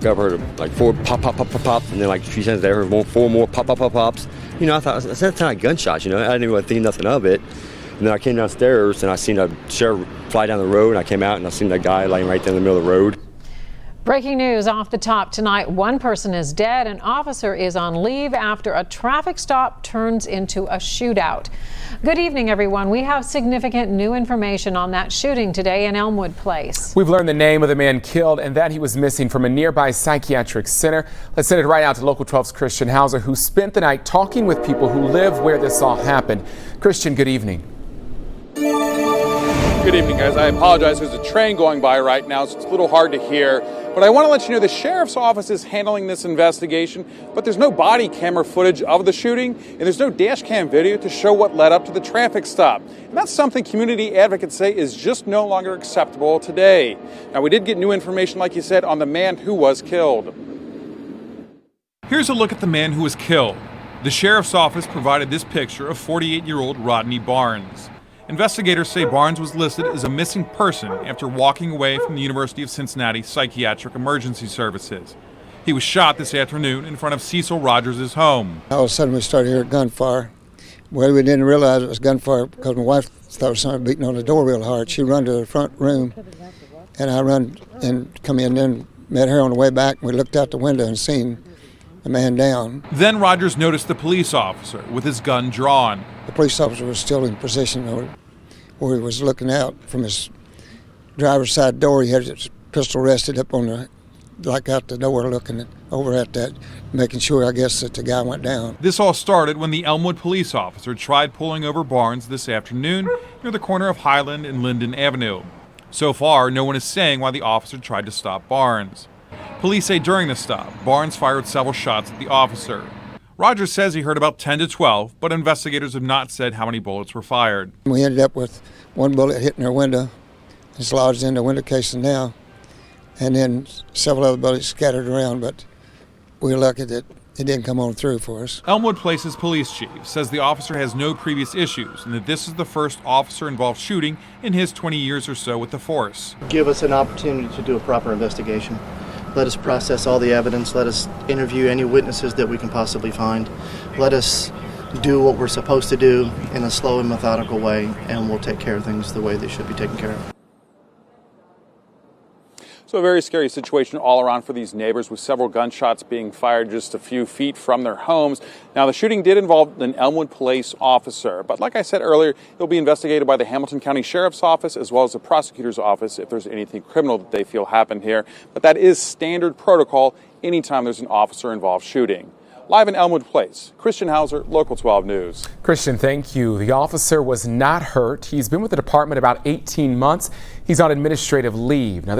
I heard like 4 pop, pop, pop, pop, pop, and then like a few seconds later, I heard 4 more pop, pop, pop, pops. You know, I thought that sounded like gunshots. You know, I didn't really think nothing of it. And then I came downstairs and I seen a sheriff fly down the road. And I came out and I seen that guy laying right there in the middle of the road. Breaking news off the top tonight. One person is dead. An officer is on leave after a traffic stop turns into a shootout. Good evening, everyone. We have significant new information on that shooting today in Elmwood Place. We've learned the name of the man killed and that he was missing from a nearby psychiatric center. Let's send it right out to Local 12's Christian Hauser, who spent the night talking with people who live where this all happened. Christian, good evening. Good evening, guys. I apologize. There's a train going by right now, so it's a little hard to hear. But I want to let you know the sheriff's office is handling this investigation, but there's no body camera footage of the shooting, and there's no dash cam video to show what led up to the traffic stop. And that's something community advocates say is just no longer acceptable today. Now, we did get new information, like you said, on the man who was killed. Here's a look at the man who was killed. The sheriff's office provided this picture of 48-year-old Rodney Barnes. Investigators say Barnes was listed as a missing person after walking away from the University of Cincinnati Psychiatric Emergency Services. He was shot this afternoon in front of Cecil Rogers' home. All of a sudden we started hearing gunfire. Well, we didn't realize it was gunfire because my wife thought it was something beating on the door real hard. She run to the front room, and I run and come in and met her on the way back. We looked out the window and seen the man down. Then Rogers noticed the police officer with his gun drawn. The police officer was still in position where he was looking out from his driver's side door. He had his pistol rested up on out the door, looking over at that, making sure, I guess, that the guy went down. This all started when the Elmwood police officer tried pulling over Barnes this afternoon near the corner of Highland and Linden Avenue. So far, no one is saying why the officer tried to stop Barnes. Police say during the stop, Barnes fired several shots at the officer. Rogers says he heard about 10 to 12, but investigators have not said how many bullets were fired. We ended up with one bullet hitting our window. It's lodged in the window casing now, and then several other bullets scattered around, but we're lucky that it didn't come on through for us. Elmwood Place's police chief says the officer has no previous issues and that this is the first officer-involved shooting in his 20 years or so with the force. Give us an opportunity to do a proper investigation. Let us process all the evidence. Let us interview any witnesses that we can possibly find. Let us do what we're supposed to do in a slow and methodical way, and we'll take care of things the way they should be taken care of. So a very scary situation all around for these neighbors, with several gunshots being fired just a few feet from their homes. Now, the shooting did involve an Elmwood Place officer, but like I said earlier, it'll be investigated by the Hamilton County Sheriff's Office as well as the prosecutor's office if there's anything criminal that they feel happened here. But that is standard protocol anytime there's an officer-involved shooting. Live in Elmwood Place, Christian Hauser, Local 12 News. Christian, thank you. The officer was not hurt. He's been with the department about 18 months. He's on administrative leave. Now,